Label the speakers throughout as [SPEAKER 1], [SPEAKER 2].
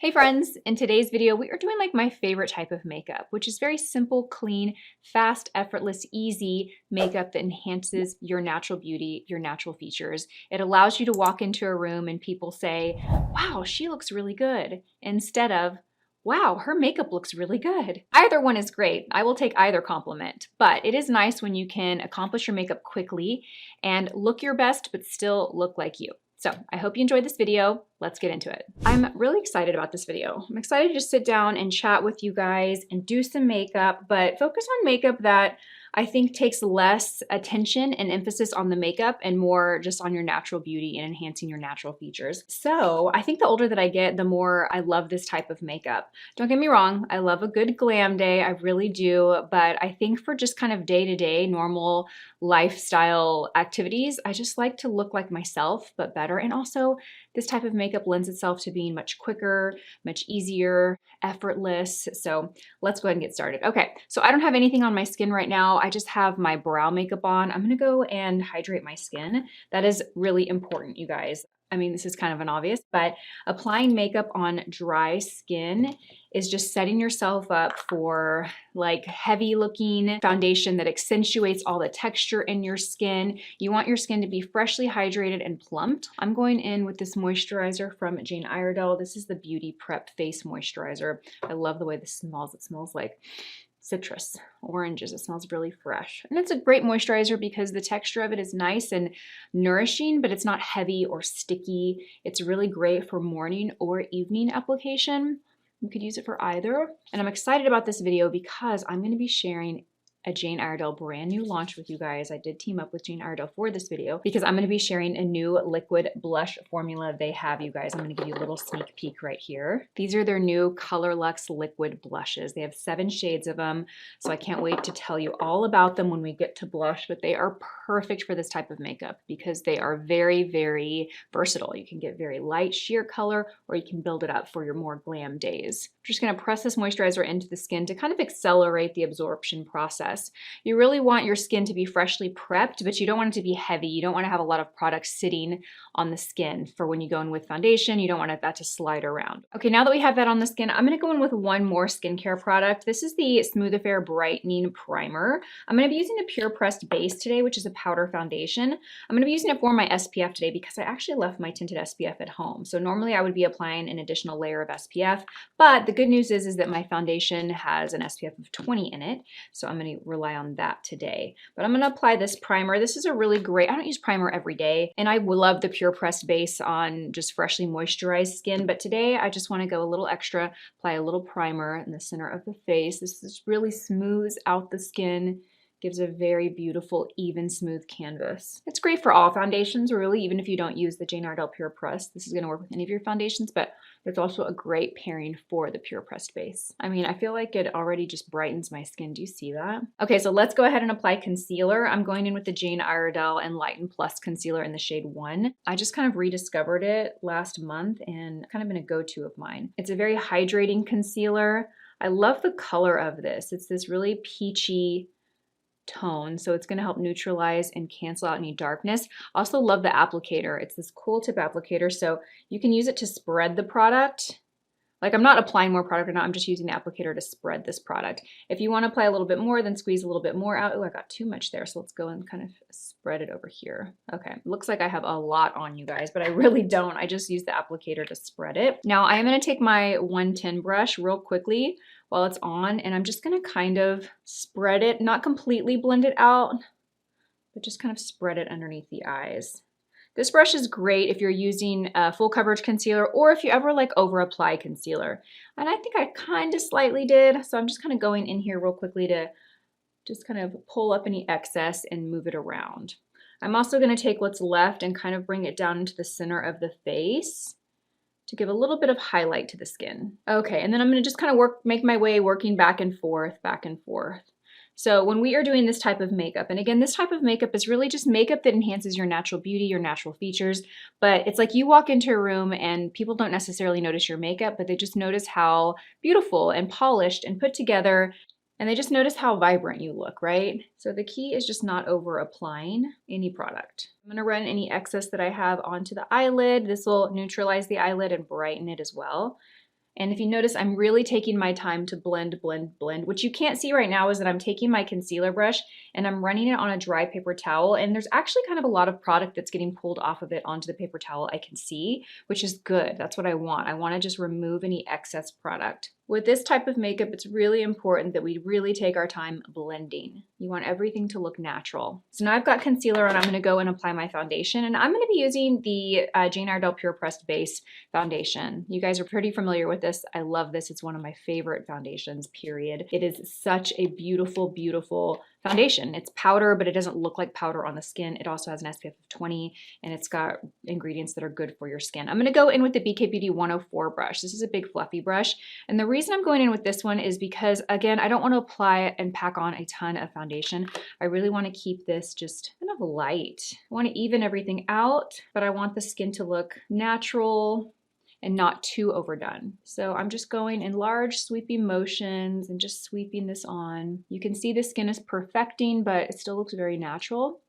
[SPEAKER 1] Hey friends, in today's video we are doing like my favorite type of makeup, which is very simple, clean, fast, effortless, easy makeup that enhances your natural beauty, your natural features. It allows you to walk into a room and people say, wow, she looks really good, instead of, wow, her makeup looks really good. Either one is great. I will take either compliment, but it is nice when you can accomplish your makeup quickly and look your best, but still look like you. So I hope you enjoyed this video. Let's get into it. I'm really excited about this video. I'm excited to just sit down and chat with you guys and do some makeup, but focus on makeup that I think takes less attention and emphasis on the makeup and more just on your natural beauty and enhancing your natural features. So I think the older that I get, the more I love this type of makeup. Don't get me wrong, I love a good glam day, I really do, but I think for just kind of day-to-day normal lifestyle activities, I just like to look like myself, but better. And also this type of makeup lends itself to being much quicker, much easier, effortless. So let's go ahead and get started. Okay, so I don't have anything on my skin right now. I just have my brow makeup on. I'm gonna go and hydrate my skin. That is really important, you guys. I mean, this is kind of an obvious, but applying makeup on dry skin is just setting yourself up for like heavy looking foundation that accentuates all the texture in your skin. You want your skin to be freshly hydrated and plumped. I'm going in with this moisturizer from Jane Iredale. This is the Beauty Prep Face Moisturizer. I love the way this smells. It smells like citrus, oranges. It smells really fresh. And it's a great moisturizer because the texture of it is nice and nourishing, but it's not heavy or sticky. It's really great for morning or evening application. You could use it for either. And I'm excited about this video because I'm going to be sharing a Jane Iredale brand new launch with you guys. I did team up with Jane Iredale for this video because I'm going to be sharing a new liquid blush formula they have, you guys. I'm going to give you a little sneak peek right here. These are their new Color Luxe liquid blushes. They have 7 shades of them, so I can't wait to tell you all about them when we get to blush, but they are perfect for this type of makeup because they are very, very versatile. You can get very light sheer color or you can build it up for your more glam days. I'm just going to press this moisturizer into the skin to kind of accelerate the absorption process. You really want your skin to be freshly prepped, but you don't want it to be heavy. You don't want to have a lot of product sitting on the skin for when you go in with foundation. You don't want that to slide around. Okay, now that we have that on the skin, I'm going to go in with one more skincare product. This is the Smooth Affair Brightening Primer. I'm going to be using a Pure Pressed base today, which is a powder foundation. I'm going to be using it for my SPF today because I actually left my tinted SPF at home. So normally I would be applying an additional layer of SPF, but the good news is that my foundation has an SPF of 20 in it. So I'm going to rely on that today. But I'm going to apply this primer. This is a really great, I don't use primer every day, and I love the Pure Pressed base on just freshly moisturized skin, but today I just want to go a little extra, apply a little primer in the center of the face. This just really smooths out the skin, gives a very beautiful, even, smooth canvas. It's great for all foundations, really, even if you don't use the Jane Iredale Pure Press. This is going to work with any of your foundations, but it's also a great pairing for the Pure Pressed base. I mean, I feel like it already just brightens my skin. Do you see that? Okay, so let's go ahead and apply concealer. I'm going in with the Jane Iredale Enlighten Plus Concealer in the shade 1. I just kind of rediscovered it last month and kind of been a go-to of mine. It's a very hydrating concealer. I love the color of this. It's this really peachy tone, so it's going to help neutralize and cancel out any darkness. Also love the applicator. It's this cool tip applicator, so you can use it to spread the product. Like, I'm not applying more product or not, I'm just using the applicator to spread this product. If you want to apply a little bit more, then squeeze a little bit more out. Oh, I got too much there, so let's go and kind of spread it over here. Okay, looks like I have a lot on, you guys, but I really don't. I just use the applicator to spread it. Now I am going to take my 110 brush real quickly while it's on, and I'm just going to kind of spread it, not completely blend it out, but just kind of spread it underneath the eyes. This brush is great if you're using a full coverage concealer or if you ever like over apply concealer. And I think I kind of slightly did, so I'm just kind of going in here real quickly to just kind of pull up any excess and move it around. I'm also going to take what's left and kind of bring it down into the center of the face to give a little bit of highlight to the skin. Okay, and then I'm going to just kind of make my way working back and forth, back and forth. So when we are doing this type of makeup, and again, this type of makeup is really just makeup that enhances your natural beauty, your natural features, but it's like you walk into a room and people don't necessarily notice your makeup, but they just notice how beautiful and polished and put together, and they just notice how vibrant you look, right? So the key is just not over applying any product. I'm gonna run any excess that I have onto the eyelid. This will neutralize the eyelid and brighten it as well. And if you notice, I'm really taking my time to blend, blend, blend. What you can't see right now is that I'm taking my concealer brush and I'm running it on a dry paper towel. And there's actually kind of a lot of product that's getting pulled off of it onto the paper towel I can see, which is good. That's what I want. I want to just remove any excess product. With this type of makeup, it's really important that we really take our time blending. You want everything to look natural. So now I've got concealer on, I'm gonna go and apply my foundation, and I'm gonna be using the Jane Iredale Pure Pressed Base Foundation. You guys are pretty familiar with this. I love this. It's one of my favorite foundations, period. It is such a beautiful, beautiful foundation. It's powder, but it doesn't look like powder on the skin. It also has an SPF of 20, and it's got ingredients that are good for your skin. I'm gonna go in with the BK Beauty 104 brush. This is a big fluffy brush, and the reason I'm going in with this one is because, again, I don't want to apply and pack on a ton of foundation. I really want to keep this just kind of light. I want to even everything out, but I want the skin to look natural and not too overdone. So I'm just going in large sweeping motions and just sweeping this on. You can see the skin is perfecting, but it still looks very natural.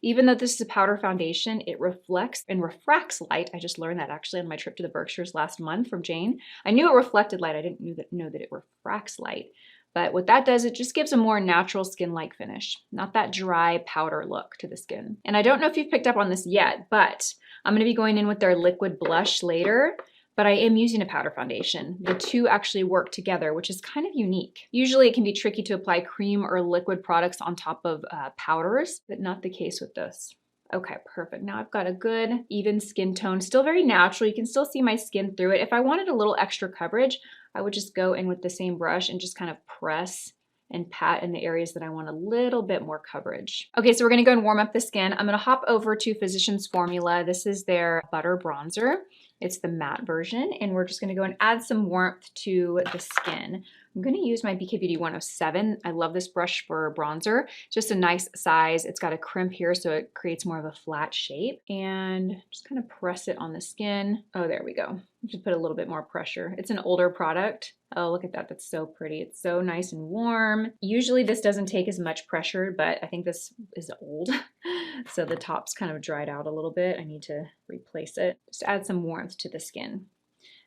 [SPEAKER 1] Even though this is a powder foundation, it reflects and refracts light. I just learned that actually on my trip to the Berkshires last month from Jane. I knew it reflected light. I didn't know that it refracts light. But what that does, it just gives a more natural skin-like finish, not that dry powder look to the skin. And I don't know if you've picked up on this yet, but I'm going to be going in with their liquid blush later. But I am using a powder foundation. The two actually work together, which is kind of unique. Usually it can be tricky to apply cream or liquid products on top of powders, but not the case with this. Okay, perfect. Now I've got a good even skin tone, still very natural. You can still see my skin through it. If I wanted a little extra coverage, I would just go in with the same brush and just kind of press and pat in the areas that I want a little bit more coverage. Okay, so we're gonna go and warm up the skin. I'm gonna hop over to Physicians Formula. This is their butter bronzer. It's the matte version, and we're just gonna go and add some warmth to the skin. I'm gonna use my BK Beauty 107. I love this brush for bronzer. Just a nice size. It's got a crimp here, so it creates more of a flat shape. And just kind of press it on the skin. Oh, there we go. Just put a little bit more pressure. It's an older product. Oh, look at that. That's so pretty. It's so nice and warm. Usually this doesn't take as much pressure, but I think this is old. So the top's kind of dried out a little bit. I need to replace it. Just add some warmth to the skin.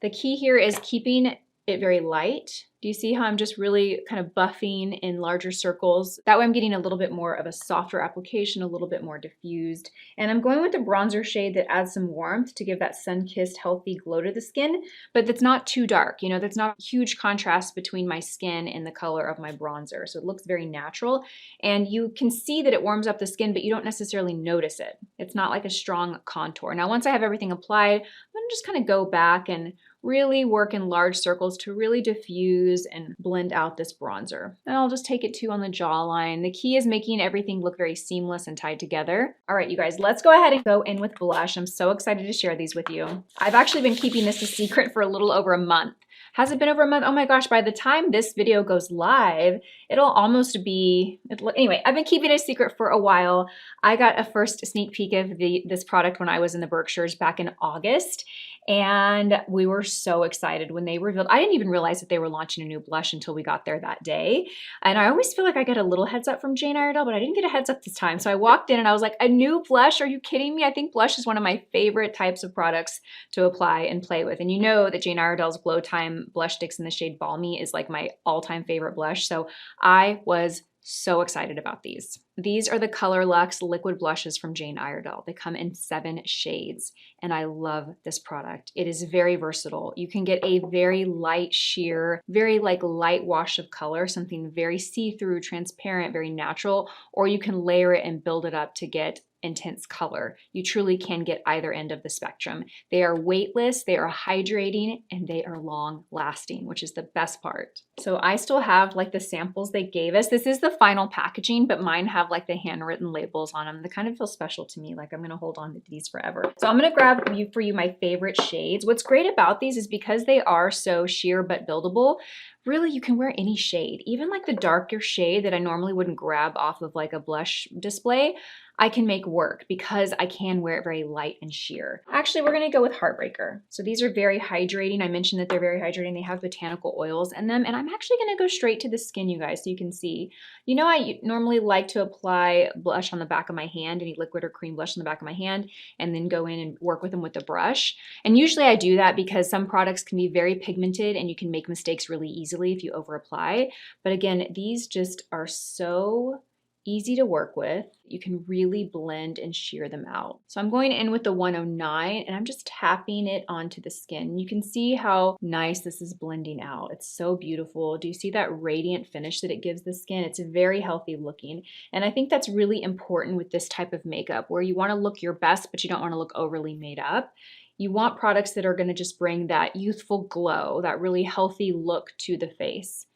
[SPEAKER 1] The key here is keeping it very light. Do you see how I'm just really kind of buffing in larger circles? That way I'm getting a little bit more of a softer application, a little bit more diffused. And I'm going with a bronzer shade that adds some warmth to give that sun-kissed, healthy glow to the skin, but that's not too dark. You know, that's not a huge contrast between my skin and the color of my bronzer. So it looks very natural. And you can see that it warms up the skin, but you don't necessarily notice it. It's not like a strong contour. Now, once I have everything applied, I'm gonna just kind of go back and really work in large circles to really diffuse and blend out this bronzer. And I'll just take it too on the jawline. The key is making everything look very seamless and tied together. All right, you guys, let's go ahead and go in with blush. I'm so excited to share these with you. I've actually been keeping this a secret for a little over a month. Has it been over a month? Oh my gosh, by the time this video goes live, it'll almost be, anyway, I've been keeping it a secret for a while. I got a first sneak peek of this product when I was in the Berkshires back in August. And we were so excited when they revealed. I didn't even realize that they were launching a new blush until we got there that day. And I always feel like I get a little heads up from Jane Iredale, but I didn't get a heads up this time. So I walked in and I was like, a new blush? Are you kidding me? I think blush is one of my favorite types of products to apply and play with. And you know that Jane Iredale's Glow Time blush sticks in the shade Balmy is like my all-time favorite blush. So I was so excited about these. These are the Color Luxe liquid blushes from Jane Iredale. They come in 7 shades, and I love this product. It is very versatile. You can get a very light sheer, very like light wash of color, something very see-through, transparent, very natural, or you can layer it and build it up to get intense color. You truly can get either end of the spectrum. They are weightless, they are hydrating, and they are long lasting, which is the best part. So I still have like the samples they gave us. This is the final packaging, but mine have like the handwritten labels on them. They kind of feel special to me, like I'm gonna hold on to these forever. So I'm gonna grab for you my favorite shades. What's great about these is because they are so sheer but buildable, really you can wear any shade, even like the darker shade that I normally wouldn't grab off of like a blush display. I can make work because I can wear it very light and sheer. Actually, we're gonna go with Heartbreaker. So these are very hydrating. I mentioned that they're very hydrating. They have botanical oils in them, and I'm actually gonna go straight to the skin, you guys, so you can see. You know, I normally like to apply blush on the back of my hand, any liquid or cream blush on the back of my hand, and then go in and work with them with the brush. And usually I do that because some products can be very pigmented and you can make mistakes really easily if you over apply. But again, these just are so easy to work with. You can really blend and sheer them out. So I'm going in with the 109 and I'm just tapping it onto the skin. You can see how nice this is blending out. It's so beautiful. Do you see that radiant finish that it gives the skin? It's very healthy looking. And I think that's really important with this type of makeup where you want to look your best, but you don't want to look overly made up. You want products that are going to just bring that youthful glow, that really healthy look to the face.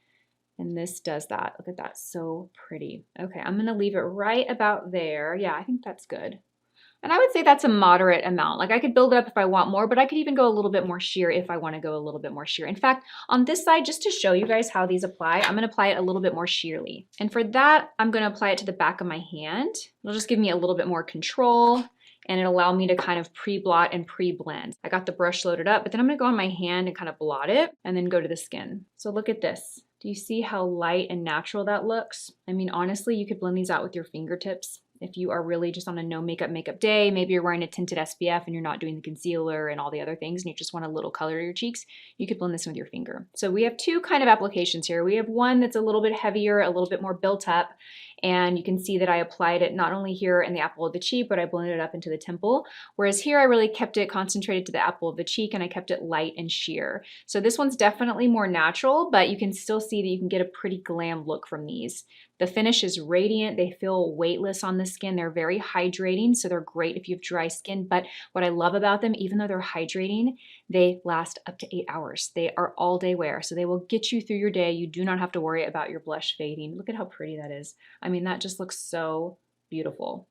[SPEAKER 1] And this does that. Look at that, so pretty. Okay, I'm gonna leave it right about there. Yeah, I think that's good. And I would say that's a moderate amount. Like I could build it up if I want more, but I could even go a little bit more sheer if I wanna go a little bit more sheer. In fact, on this side, just to show you guys how these apply, I'm gonna apply it a little bit more sheerly. And for that, I'm gonna apply it to the back of my hand. It'll just give me a little bit more control and it'll allow me to kind of pre-blot and pre-blend. I got the brush loaded up, but then I'm gonna go on my hand and kind of blot it and then go to the skin. So look at this. Do you see how light and natural that looks? I mean, honestly, you could blend these out with your fingertips. If you are really just on a no makeup day, maybe you're wearing a tinted SPF and you're not doing the concealer and all the other things and you just want a little color to your cheeks, you could blend this with your finger. So we have two kind of applications here. We have one that's a little bit heavier, a little bit more built up, and you can see that I applied it not only here in the apple of the cheek, but I blended it up into the temple. Whereas here I really kept it concentrated to the apple of the cheek and I kept it light and sheer. So this one's definitely more natural, but you can still see that you can get a pretty glam look from these. The finish is radiant. They feel weightless on the skin. They're very hydrating, so they're great if you have dry skin. But what I love about them, even though they're hydrating, they last up to 8 hours. They are all day wear, so they will get you through your day. You do not have to worry about your blush fading. Look at how pretty that is. I mean, that just looks so beautiful.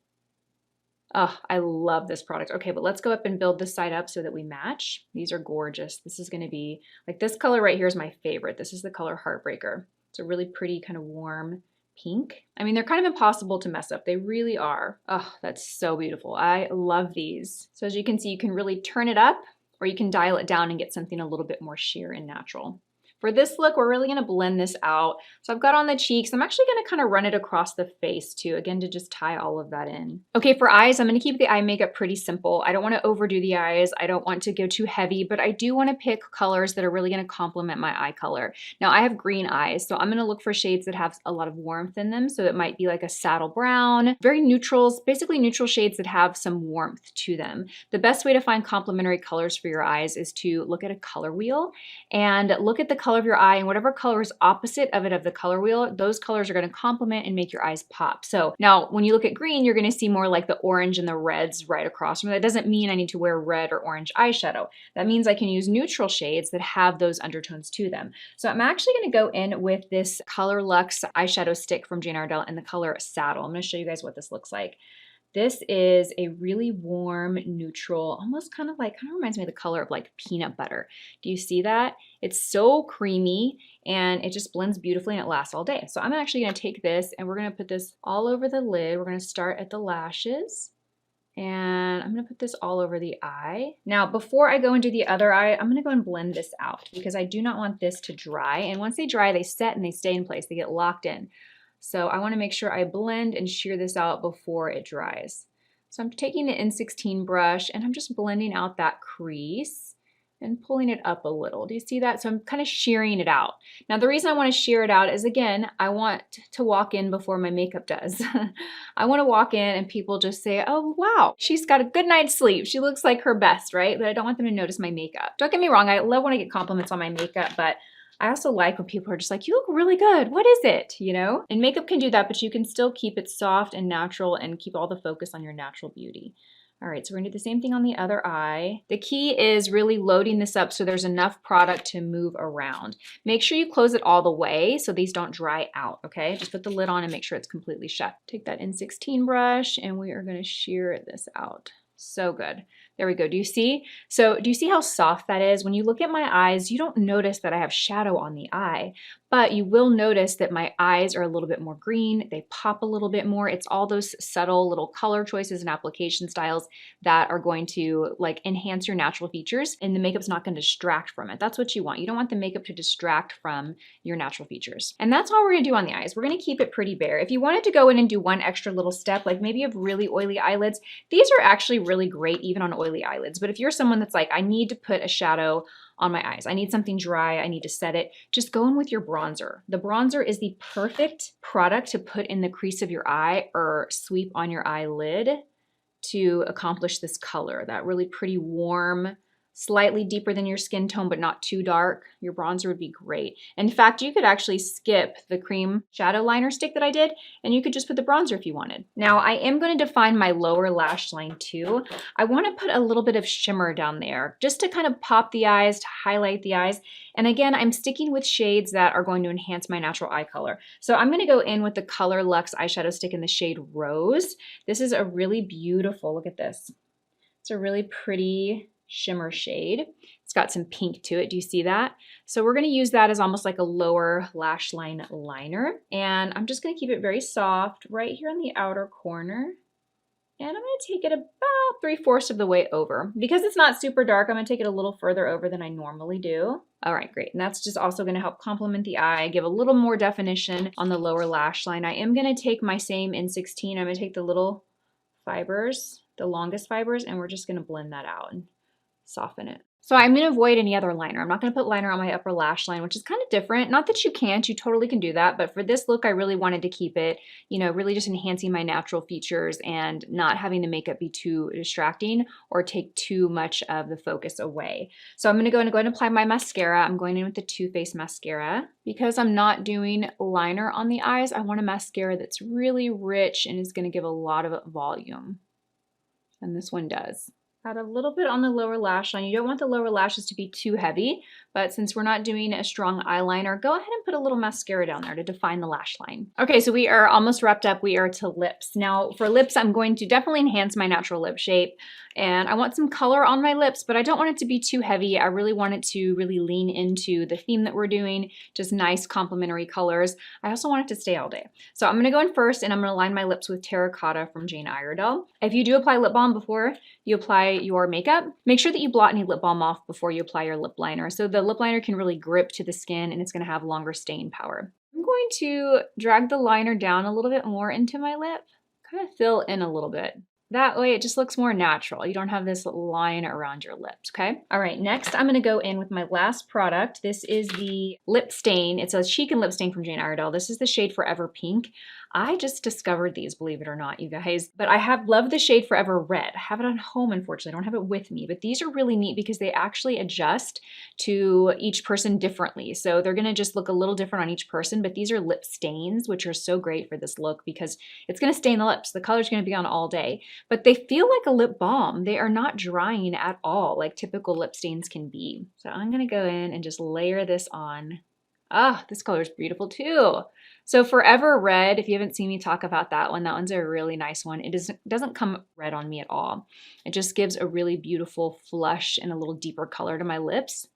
[SPEAKER 1] Oh, I love this product. Okay, but let's go up and build this side up so that we match. These are gorgeous. This is gonna be, like this color right here is my favorite. This is the color Heartbreaker. It's a really pretty kind of warm pink. I mean, they're kind of impossible to mess up. They really are. Oh, that's so beautiful. I love these. So as you can see, you can really turn it up or you can dial it down and get something a little bit more sheer and natural. For this look, we're really gonna blend this out. So I've got on the cheeks. I'm actually gonna kind of run it across the face too, again, to just tie all of that in. Okay, for eyes, I'm gonna keep the eye makeup pretty simple. I don't wanna overdo the eyes. I don't want to go too heavy, but I do wanna pick colors that are really gonna complement my eye color. Now I have green eyes, so I'm gonna look for shades that have a lot of warmth in them. So it might be like a saddle brown, very neutrals, basically neutral shades that have some warmth to them. The best way to find complementary colors for your eyes is to look at a color wheel and look at the color of your eye, and whatever color is opposite of it of the color wheel, those colors are going to complement and make your eyes pop. So now when you look at green, you're going to see more like the orange and the reds right across from it. That doesn't mean I need to wear red or orange eyeshadow. That means I can use neutral shades that have those undertones to them. So I'm actually going to go in with this Color Luxe eyeshadow stick from Jane Iredale in the color Saddle. I'm going to show you guys what this looks like. This is a really warm, neutral, almost kind of reminds me of the color of like peanut butter. Do you see that? It's so creamy and it just blends beautifully and it lasts all day. So I'm actually gonna take this and we're gonna put this all over the lid. We're gonna start at the lashes and I'm gonna put this all over the eye. Now, before I go into the other eye, I'm gonna go and blend this out because I do not want this to dry. And once they dry, they set and they stay in place. They get locked in. So I want to make sure I blend and shear this out before it dries. So I'm taking the N16 brush and I'm just blending out that crease and pulling it up a little. Do you see that? So I'm kind of shearing it out. Now the reason I want to shear it out is, again, I want to walk in before my makeup does. I want to walk in and people just say, oh wow, she's got a good night's sleep. She looks like her best, right? But I don't want them to notice my makeup. Don't get me wrong, I love when I get compliments on my makeup, but I also like when people are just like, you look really good. What is it? You know? And makeup can do that, but you can still keep it soft and natural and keep all the focus on your natural beauty. All right, so we're gonna do the same thing on the other eye. The key is really loading this up so there's enough product to move around. Make sure you close it all the way so these don't dry out, okay? Just put the lid on and make sure it's completely shut. Take that N16 brush and we are gonna shear this out. So good. There we go. Do you see? So do you see how soft that is? When you look at my eyes, you don't notice that I have shadow on the eye, but you will notice that my eyes are a little bit more green. They pop a little bit more. It's all those subtle little color choices and application styles that are going to like enhance your natural features, and the makeup's not going to distract from it. That's what you want. You don't want the makeup to distract from your natural features. And that's all we're going to do on the eyes. We're going to keep it pretty bare. If you wanted to go in and do one extra little step, like maybe you have really oily eyelids, these are actually really great even on oily eyelids. But if you're someone that's like, I need to put a shadow on my eyes, I need something dry, I need to set it, just go in with your bronzer. The bronzer is the perfect product to put in the crease of your eye or sweep on your eyelid to accomplish this color, that really pretty warm, slightly deeper than your skin tone, but not too dark. Your bronzer would be great. In fact, you could actually skip the cream shadow liner stick that I did, and you could just put the bronzer if you wanted. Now, I am going to define my lower lash line too. I want to put a little bit of shimmer down there just to kind of pop the eyes, to highlight the eyes. And again, I'm sticking with shades that are going to enhance my natural eye color. So I'm going to go in with the Color Luxe eyeshadow stick in the shade Rose. This is a really beautiful, look at this. It's a really pretty shimmer shade. It's got some pink to it. Do you see that? So we're going to use that as almost like a lower lash line liner. And I'm just going to keep it very soft right here on the outer corner. And I'm going to take it about 3/4 of the way over. Because it's not super dark, I'm going to take it a little further over than I normally do. All right, great. And that's just also going to help complement the eye, give a little more definition on the lower lash line. I am going to take my same N16. I'm going to take the little fibers, the longest fibers, and we're just going to blend that out and soften it. So I'm going to avoid any other liner. I'm not going to put liner on my upper lash line, which is kind of different. Not that you can't, you totally can do that. But for this look, I really wanted to keep it, you know, really just enhancing my natural features and not having the makeup be too distracting or take too much of the focus away. So I'm going to go ahead and apply my mascara. I'm going in with the Too Faced mascara. Because I'm not doing liner on the eyes, I want a mascara that's really rich and is going to give a lot of volume. And this one does. Add a little bit on the lower lash line. You don't want the lower lashes to be too heavy, but since we're not doing a strong eyeliner, go ahead and put a little mascara down there to define the lash line. Okay, so we are almost wrapped up. We are to lips. Now for lips, I'm going to definitely enhance my natural lip shape, and I want some color on my lips, but I don't want it to be too heavy. I really want it to really lean into the theme that we're doing, just nice complementary colors. I also want it to stay all day. So I'm gonna go in first and I'm gonna line my lips with Terracotta from Jane Iredale. If you do apply lip balm before you apply your makeup, make sure that you blot any lip balm off before you apply your lip liner. So the lip liner can really grip to the skin and it's gonna have longer staying power. I'm going to drag the liner down a little bit more into my lip, kind of fill in a little bit. That way it just looks more natural. You don't have this line around your lips, okay? All right, next I'm gonna go in with my last product. This is the lip stain. It's a Chic and Lip Stain from Jane Iredale. This is the shade Forever Pink. I just discovered these, believe it or not, you guys. But I have loved the shade Forever Red. I have it on home, unfortunately. I don't have it with me. But these are really neat because they actually adjust to each person differently. So they're gonna just look a little different on each person, but these are lip stains, which are so great for this look because it's gonna stain the lips. The color's gonna be on all day. But they feel like a lip balm. They are not drying at all like typical lip stains can be. So I'm gonna go in and just layer this on. Ah, this color is beautiful too. So Forever Red, if you haven't seen me talk about that one's a really nice one. It doesn't come red on me at all. It just gives a really beautiful flush and a little deeper color to my lips.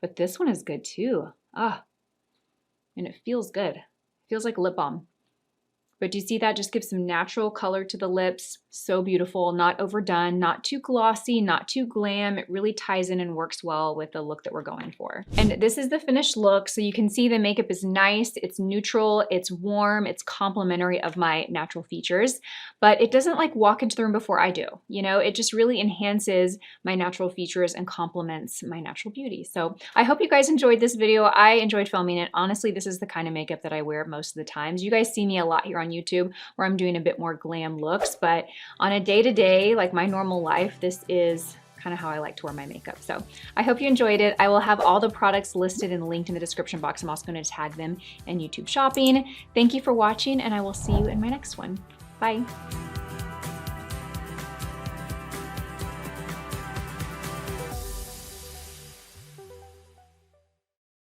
[SPEAKER 1] But this one is good too. Ah, and it feels good. It feels like lip balm. But do you see that? Just gives some natural color to the lips. So beautiful, not overdone, not too glossy, not too glam. It really ties in and works well with the look that we're going for. And this is the finished look. So you can see the makeup is nice, it's neutral, it's warm, it's complementary of my natural features, but it doesn't like walk into the room before I do. You know, it just really enhances my natural features and complements my natural beauty. So I hope you guys enjoyed this video. I enjoyed filming it. Honestly, this is the kind of makeup that I wear most of the times. You guys see me a lot here on YouTube where I'm doing a bit more glam looks, but on a day-to-day, like my normal life, this is kind of how I like to wear my makeup. So I hope you enjoyed it. I will have all the products listed and linked in the description box. I'm also going to tag them in YouTube shopping. Thank you for watching, and I will see you in my next one. Bye.